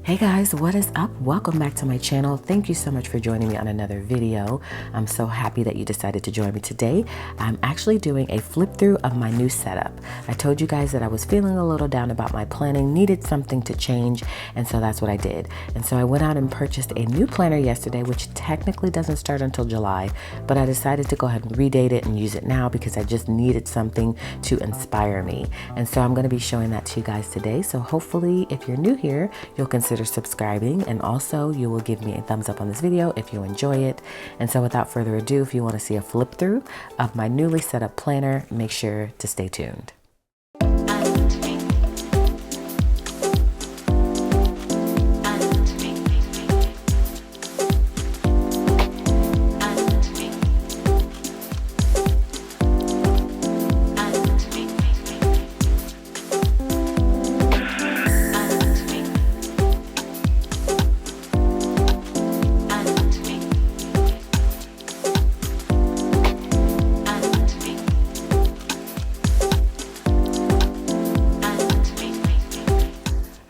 Hey guys, what is up? Welcome back to my channel. Thank you so much for joining me on another video. I'm so happy that you decided to join me today. I'm actually doing a flip through of my new setup. I told you guys that I was feeling a little down about my planning, needed something to change, and so that's what I did. And so I went out and purchased a new planner yesterday, which technically doesn't start until July, but I decided to go ahead and redate it and use it now because I just needed something to inspire me. And so I'm going to be showing that to you guys today. So hopefully if you're new here, you'll consider subscribing, and also you will give me a thumbs up on this video if you enjoy it. And so without further ado, if you want to see a flip through of my newly set up planner, make sure to stay tuned.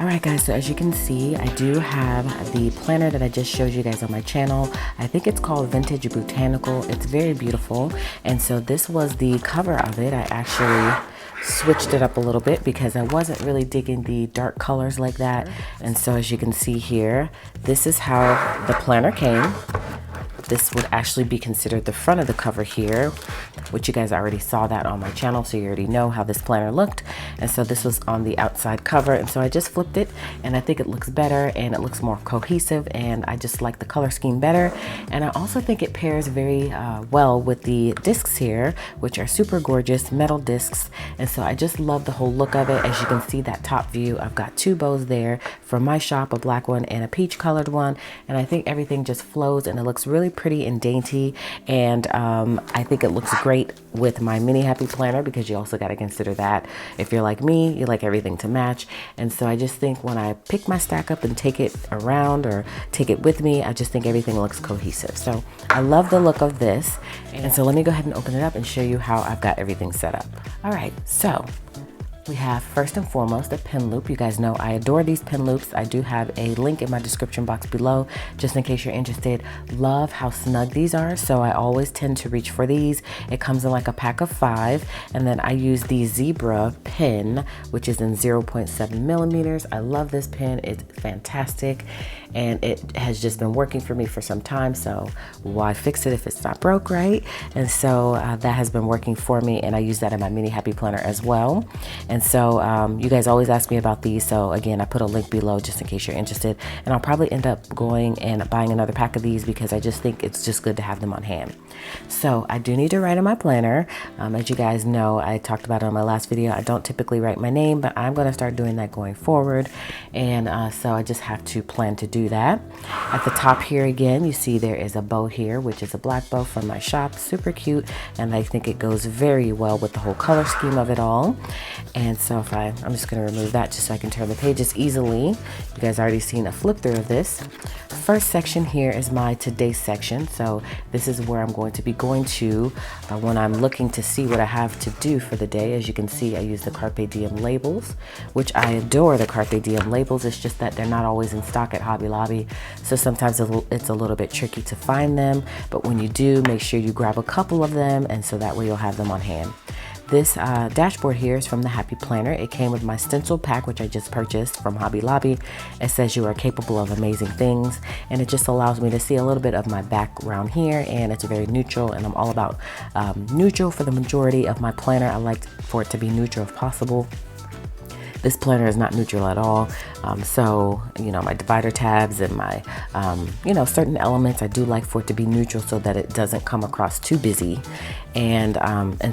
Alright guys, so as you can see, I do have the planner that I just showed you guys on my channel. I think it's called Vintage Botanical. It's very beautiful. And so this was the cover of it. I actually switched it up a little bit because I wasn't really digging the dark colors like that. And so as you can see here, this is how the planner came. This would actually be considered the front of the cover here, which you guys already saw that on my channel, so you already know how this planner looked. And so this was on the outside cover, and so I just flipped it, and I think it looks better and it looks more cohesive, and I just like the color scheme better. And I also think it pairs very well with the discs here, which are super gorgeous metal discs. And so I just love the whole look of it. As you can see, that top view, I've got two bows there from my shop, a black one and a peach colored one, and I think everything just flows and it looks really pretty and dainty. And I think it looks great with my mini happy planner, because you also got to consider that if you're like me, you like everything to match. And so I just think when I pick my stack up and take it around or take it with me, I just think everything looks cohesive. So I love the look of this. And so let me go ahead and open it up and show you how I've got everything set up. All right, so we have first and foremost a pin loop. You guys know I adore these pin loops. I do have a link in my description box below just in case you're interested. Love how snug these are, so I always tend to reach for these. It comes in like a pack of 5, and then I use the zebra pin, which is in 0.7 millimeters. I love this pin. It's fantastic, and it has just been working for me for some time, so why fix it if it's not broke, right? And so that has been working for me, and I use that in my mini happy planner as well. And so you guys always ask me about these, so again, I put a link below just in case you're interested. And I'll probably end up going and buying another pack of these because I just think it's just good to have them on hand. So I do need to write in my planner. As you guys know, I talked about it on my last video, I don't typically write my name, but I'm going to start doing that going forward. And so I just have to plan to do that. At the top here again, you see there is a bow here, which is a black bow from my shop. Super cute, and I think it goes very well with the whole color scheme of it all. And so if I'm just going to remove that just so I can turn the pages easily. You guys already seen a flip through of this. First section here is my today section. So this is where I'm going to be going to when I'm looking to see what I have to do for the day. As you can see, I use the Carpe Diem labels, which I adore the Carpe Diem labels. It's just that they're not always in stock at Hobby Lobby, so sometimes it's a little bit tricky to find them. But when you do, make sure you grab a couple of them, and so that way you'll have them on hand. This dashboard here is from the Happy Planner. It came with my stencil pack, which I just purchased from Hobby Lobby. It says you are capable of amazing things, and it just allows me to see a little bit of my background here, and it's very neutral, and I'm all about neutral for the majority of my planner. I like for it to be neutral if possible. This planner is not neutral at all. So, you know, my divider tabs and my, you know, certain elements, I do like for it to be neutral so that it doesn't come across too busy. And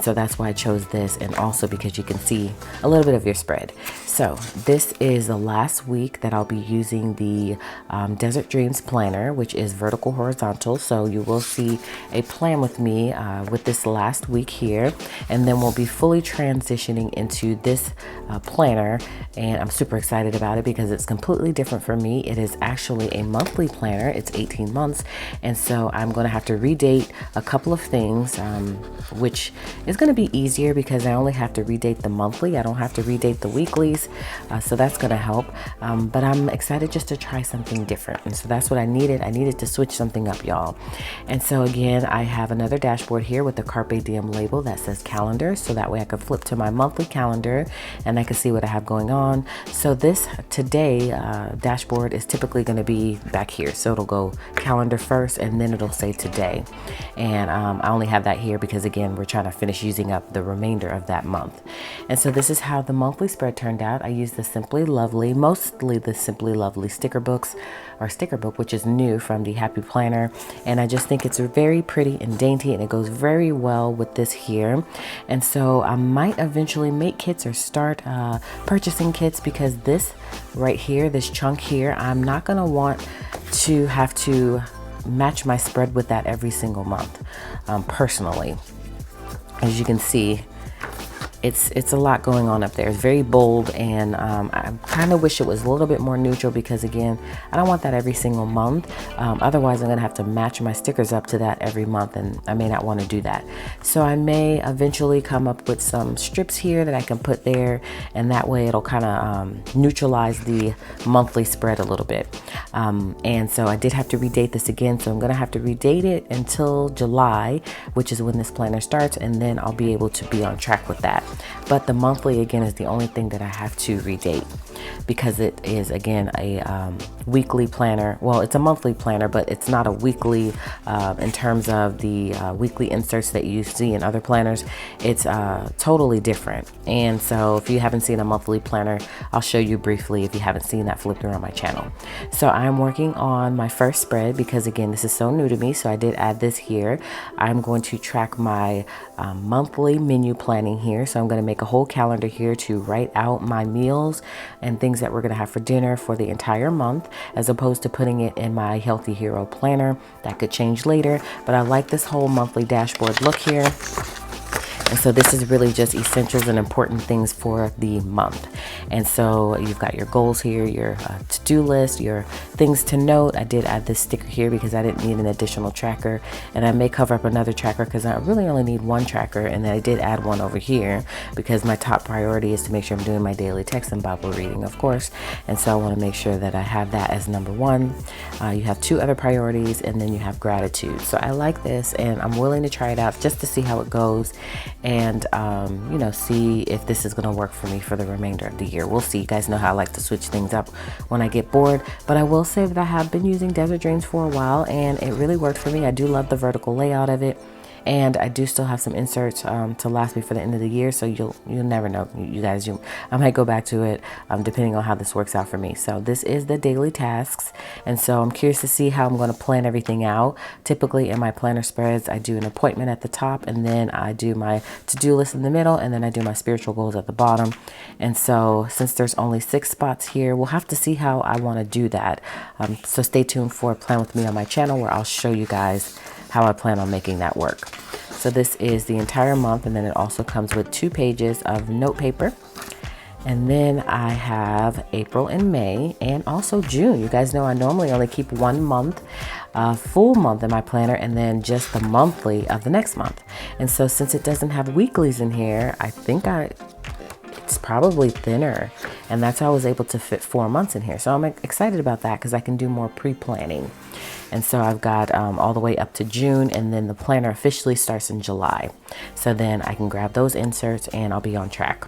so that's why I chose this, and also because you can see a little bit of your spread. So this is the last week that I'll be using the Desert Dreams planner, which is vertical horizontal. So you will see a plan with me with this last week here, and then we'll be fully transitioning into this planner planner, and I'm super excited about it because it's completely different for me. It is actually a monthly planner. It's 18 months, and so I'm going to have to redate a couple of things, which is going to be easier because I only have to redate the monthly. I don't have to redate the weeklies, so that's going to help. But I'm excited just to try something different, and so that's what I needed. I needed to switch something up, y'all. And so again, I have another dashboard here with the Carpe Diem label that says calendar, so that way I can flip to my monthly calendar and I can see what I have going on. So this today dashboard is typically going to be back here, so it'll go calendar first and then it'll say today. And I only have that here because again, we're trying to finish using up the remainder of that month. And so this is how the monthly spread turned out. I used the Simply Lovely, mostly the Simply Lovely sticker book, which is new from the Happy Planner, and I just think it's very pretty and dainty, and it goes very well with this here. And so I might eventually make kits or start purchasing kits, because this right here, this chunk here, I'm not gonna want to have to match my spread with that every single month. Personally, as you can see, it's a lot going on up there. It's very bold, and I kind of wish it was a little bit more neutral, because again, I don't want that every single month. Otherwise I'm gonna have to match my stickers up to that every month, and I may not want to do that. So I may eventually come up with some strips here that I can put there, and that way it'll kind of neutralize the monthly spread a little bit. And so I did have to redate this again, so I'm gonna have to redate it until July, which is when this planner starts, and then I'll be able to be on track with that. But the monthly again is the only thing that I have to redate, because it is again a weekly planner. Well, it's a monthly planner, but it's not a weekly in terms of the weekly inserts that you see in other planners. It's totally different. And so if you haven't seen a monthly planner, I'll show you briefly if you haven't seen that flip through on my channel. So I'm working on my first spread, because again, this is so new to me, so I did add this here. I'm going to track my monthly menu planning here. So I'm going to make a whole calendar here to write out my meals and things that we're going to have for dinner for the entire month, as opposed to putting it in my Healthy Hero planner. That could change later, but I like this whole monthly dashboard look here. And so this is really just essentials and important things for the month. And so you've got your goals here, your to-do list, your things to note. I did add this sticker here because I didn't need an additional tracker, and I may cover up another tracker because I really only need one tracker. And then I did add one over here because my top priority is to make sure I'm doing my daily text and Bible reading, of course. And so I want to make sure that I have that as number one. You have two other priorities, and then you have gratitude. So I like this, and I'm willing to try it out just to see how it goes, and you know, see if this is going to work for me for the remainder of the year. We'll see. You guys know how I like to switch things up when I get bored, but I will say that I have been using Desert Dreams for a while, and it really worked for me. I do love the vertical layout of it, and I do still have some inserts to last me for the end of the year, so you'll never know, you guys. I might go back to it depending on how this works out for me. So this is the daily tasks, and so I'm curious to see how I'm going to plan everything out. Typically in my planner spreads, I do an appointment at the top, and then I do my to-do list in the middle, and then I do my spiritual goals at the bottom. And so since there's only 6 spots here, we'll have to see how I want to do that. So stay tuned for Plan With Me on my channel, where I'll show you guys how I plan on making that work. So this is the entire month, and then it also comes with 2 pages of note paper. And then I have April and May, and also June. You guys know I normally only keep 1 month, full month in my planner, and then just the monthly of the next month. And so since it doesn't have weeklies in here, I think it's probably thinner, and that's how I was able to fit 4 months in here. So I'm excited about that because I can do more pre-planning. And so I've got all the way up to June, and then the planner officially starts in July. So then I can grab those inserts and I'll be on track.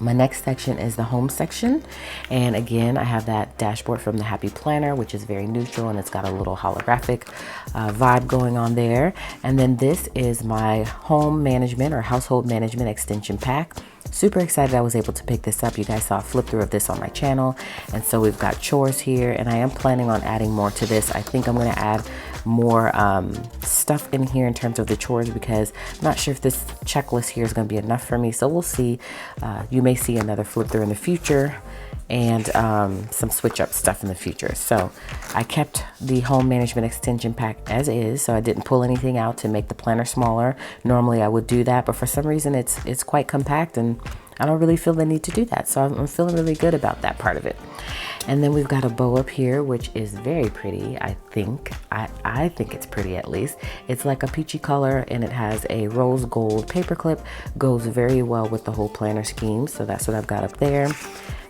My next section is the home section, and again I have that dashboard from the Happy Planner, which is very neutral, and it's got a little holographic vibe going on there. And then this is my home management or household management extension pack. Super excited I was able to pick this up. You guys saw a flip through of this on my channel, and so we've got chores here, and I am planning on adding more to this. I think I'm going to add more stuff in here in terms of the chores, because I'm not sure if this checklist here is going to be enough for me, so we'll see. You may see another flip through in the future, and some switch up stuff in the future. So I kept the home management extension pack as is, so I didn't pull anything out to make the planner smaller. Normally I would do that, but for some reason it's quite compact, and I don't really feel the need to do that. So I'm feeling really good about that part of it. And then we've got a bow up here, which is very pretty. I think it's pretty, at least. It's like a peachy color, and it has a rose gold paper clip. Goes very well with the whole planner scheme. So that's what I've got up there.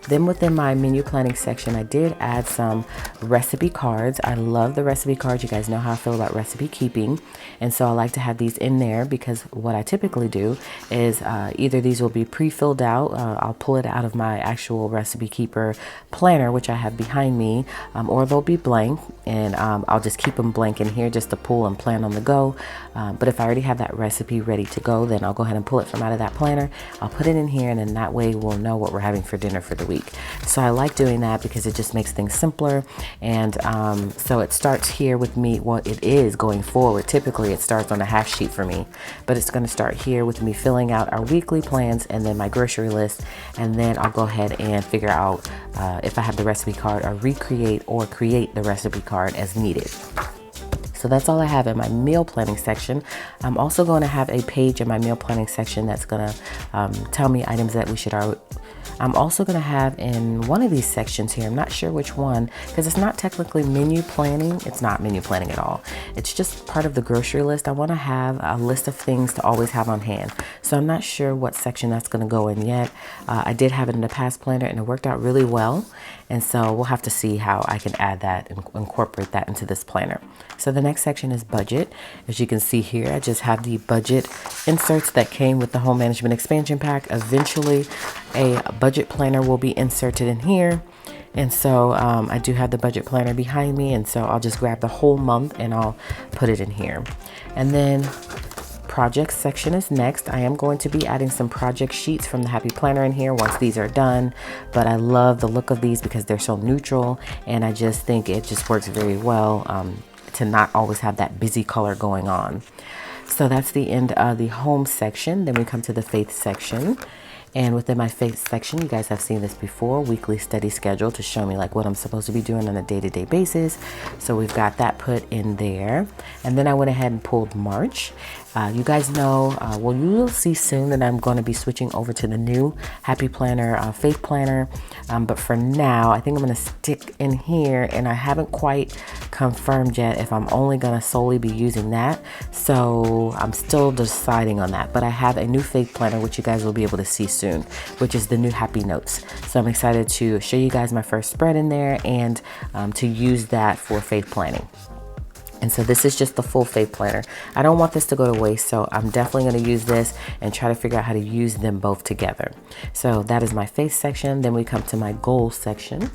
Then within my menu planning section, I did add some recipe cards. I love the recipe cards. You guys know how I feel about recipe keeping. And so I like to have these in there because what I typically do is either these will be pre-filled out. I'll pull it out of my actual recipe keeper planner, which I have behind me, or they'll be blank. And I'll just keep them blank in here just to pull and plan on the go. But if I already have that recipe ready to go, then I'll go ahead and pull it from out of that planner. I'll put it in here, and then that way we'll know what we're having for dinner for the week. So I like doing that because it just makes things simpler. And so it starts here with me. Well, it is going forward. Typically it starts on a half sheet for me, but it's going to start here with me filling out our weekly plans and then my grocery list. And then I'll go ahead and figure out if I have the recipe card, or recreate or create the recipe card as needed. So that's all I have in my meal planning section. I'm also going to have a page in my meal planning section that's going to tell me items that we should I'm also going to have in one of these sections here, I'm not sure which one, because it's not technically menu planning. It's not menu planning at all. It's just part of the grocery list. I want to have a list of things to always have on hand. So I'm not sure what section that's going to go in yet. I did have it in the past planner, and it worked out really well. And so we'll have to see how I can add that and incorporate that into this planner. So the next section is budget. As you can see here, I just have the budget inserts that came with the home management expansion pack. Eventually a budget planner will be inserted in here. And so I do have the budget planner behind me, and so I'll just grab the whole month and I'll put it in here. And then projects section is next. I am going to be adding some project sheets from the Happy Planner in here once these are done, but I love the look of these because they're so neutral, and I just think it just works very well to not always have that busy color going on. So that's the end of the home section. Then we come to the faith section. And within my faith section, you guys have seen this before, weekly study schedule to show me like what I'm supposed to be doing on a day-to-day basis. So we've got that put in there. And then I went ahead and pulled March. You guys know, well, you will see soon that I'm going to be switching over to the new Happy Planner, Faith Planner. But for now, I think I'm going to stick in here, and I haven't quite confirmed yet if I'm only going to solely be using that. So I'm still deciding on that. But I have a new Faith Planner, which you guys will be able to see soon, which is the new Happy Notes. So I'm excited to show you guys my first spread in there and to use that for faith planning. And so this is just the full faith planner. I don't want this to go to waste, so I'm definitely going to use this and try to figure out how to use them both together. So that is my faith section. Then we come to my goals section.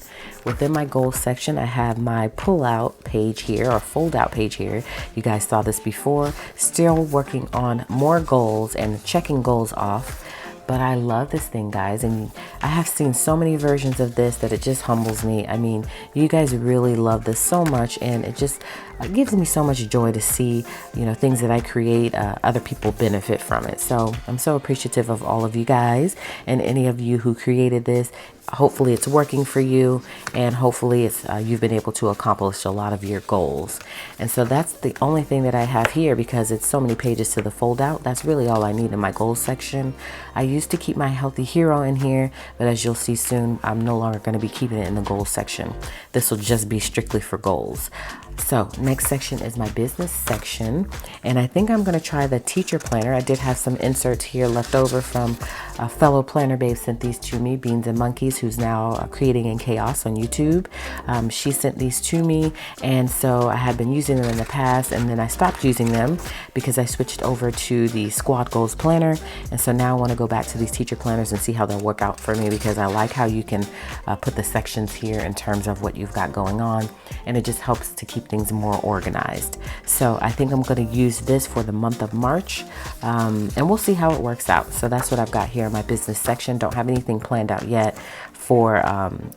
Within my goals section, I have my pull out page here, or fold out page here. You guys saw this before. Still working on more goals and checking goals off. But I love this thing, guys, and I have seen so many versions of this that it just humbles me. I mean, you guys really love this so much, and it just gives me so much joy to see, you know, things that I create, other people benefit from it. So I'm so appreciative of all of you guys and any of you who created this. Hopefully it's working for you, and hopefully it's you've been able to accomplish a lot of your goals. And so that's the only thing that I have here, because it's so many pages to the fold out. That's really all I need in my goals section. I used to keep my healthy hero in here, but as you'll see soon, I'm no longer going to be keeping it in the goals section. This will just be strictly for goals. So next section is my business section, and I think I'm going to try the teacher planner. I did have some inserts here left over from a fellow planner babe sent these to me, Beans and Monkeys, who's now creating in chaos on YouTube. She sent these to me, and so I had been using them in the past, and then I stopped using them because I switched over to the Squad Goals planner. And so now I want to go back to these teacher planners and see how they'll work out for me, because I like how you can put the sections here in terms of what you've got going on, and it just helps to keep things more organized. So I think I'm going to use this for the month of March, and we'll see how it works out. So that's what I've got here in my business section. Don't have anything planned out yet for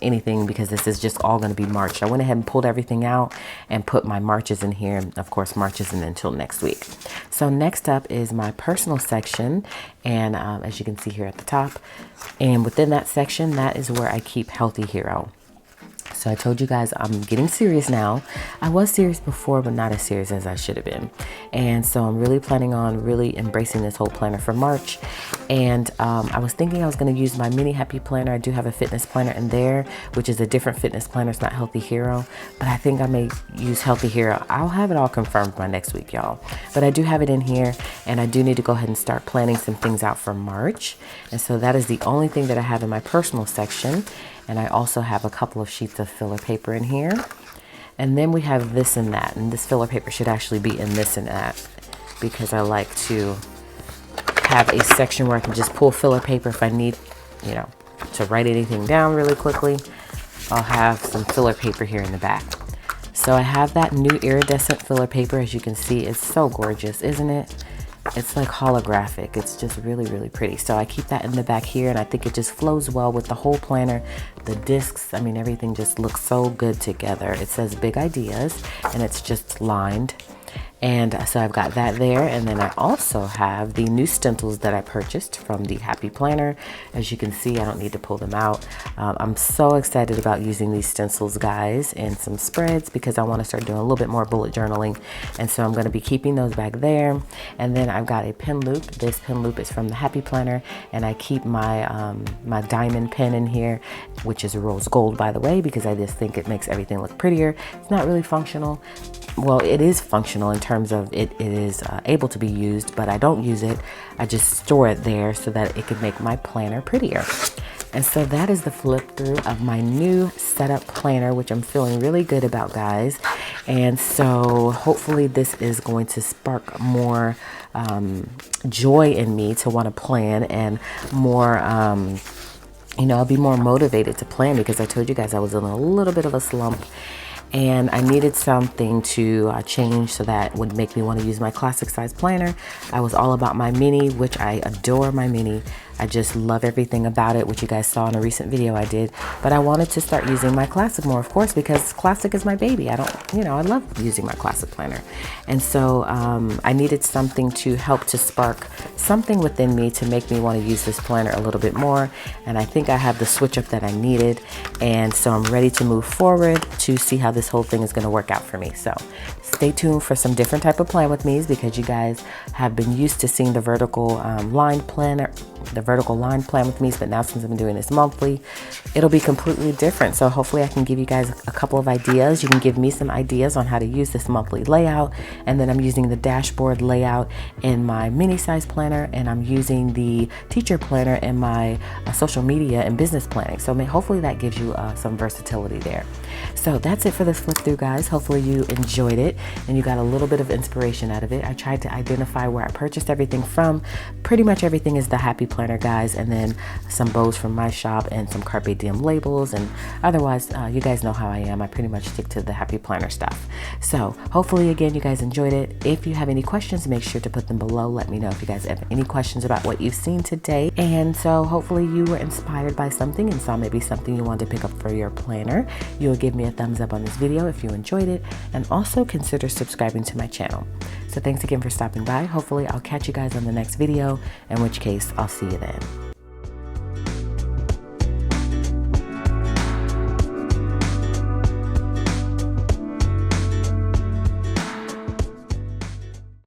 anything, because this is just all going to be March. I went ahead and pulled everything out and put my Marches in here. Of course, March isn't until next week. So next up is my personal section, and as you can see here at the top, and within that section, that is where I keep Healthy Hero. So I told you guys I'm getting serious now. I was serious before, but not as serious as I should have been. And so I'm really planning on really embracing this whole planner for March. And I was thinking I was going to use my mini happy planner. I do have a fitness planner in there, which is a different fitness planner. It's not Healthy Hero, but I think I may use Healthy Hero. I'll have it all confirmed by next week, y'all. But I do have it in here, and I do need to go ahead and start planning some things out for March. And so that is the only thing that I have in my personal section. And I also have a couple of sheets of filler paper in here. And then we have this and that. And this filler paper should actually be in this and that, because I like to have a section where I can just pull filler paper if I need, you know, to write anything down really quickly. I'll have some filler paper here in the back. So I have that new iridescent filler paper. As you can see, it's so gorgeous, isn't it? It's like holographic. It's just really, really pretty. So I keep that in the back here, and I think it just flows well with the whole planner. The discs, I mean, everything just looks so good together. It says Big Ideas, and it's just lined. And so I've got that there. And then I also have the new stencils that I purchased from the Happy Planner. As you can see, I don't need to pull them out. I'm so excited about using these stencils, guys, and some spreads, because I want to start doing a little bit more bullet journaling. And so I'm going to be keeping those back there. And then I've got a pen loop. This pen loop is from the Happy Planner, and I keep my my diamond pen in here, which is rose gold, by the way, because I just think it makes everything look prettier. It's not really functional. Well, it is functional in terms of it is able to be used, but I don't use it. I just store it there so that it could make my planner prettier. And so that is the flip through of my new setup planner, which I'm feeling really good about, guys. And so hopefully this is going to spark more joy in me to want to plan, and more you know, I'll be more motivated to plan, because I told you guys I was in a little bit of a slump. And I needed something to change so that would make me want to use my classic size planner. I was all about my mini, which I adore my mini. I just love everything about it, which you guys saw in a recent video I did. But I wanted to start using my classic more, of course, because classic is my baby. I love using my classic planner. And so I needed something to help to spark something within me to make me want to use this planner a little bit more. And I think I have the switch up that I needed. And so I'm ready to move forward to see how this whole thing is going to work out for me. So stay tuned for some different type of plan with me's, because you guys have been used to seeing the vertical line planner, the vertical line plan with me, but now since I've been doing this monthly, it'll be completely different. So hopefully I can give you guys a couple of ideas. You can give me some ideas on how to use this monthly layout. And then I'm using the dashboard layout in my mini size planner, and I'm using the teacher planner in my social media and business planning. So hopefully that gives you some versatility there. So that's it for this flip through, guys. Hopefully you enjoyed it and you got a little bit of inspiration out of it. I tried to identify where I purchased everything from. Pretty much everything is the Happy Planner, guys, and then some bows from my shop and some Carpe Diem labels. And otherwise, you guys know how I am. I pretty much stick to the Happy Planner stuff. So hopefully, again, you guys enjoyed it. If you have any questions, make sure to put them below. Let me know if you guys have any questions about what you've seen today. And so hopefully you were inspired by something and saw maybe something you wanted to pick up for your planner. You'll give me a thumbs up on this video if you enjoyed it, and also consider subscribing to my channel. So thanks again for stopping by. Hopefully I'll catch you guys on the next video, in which case I'll see you then.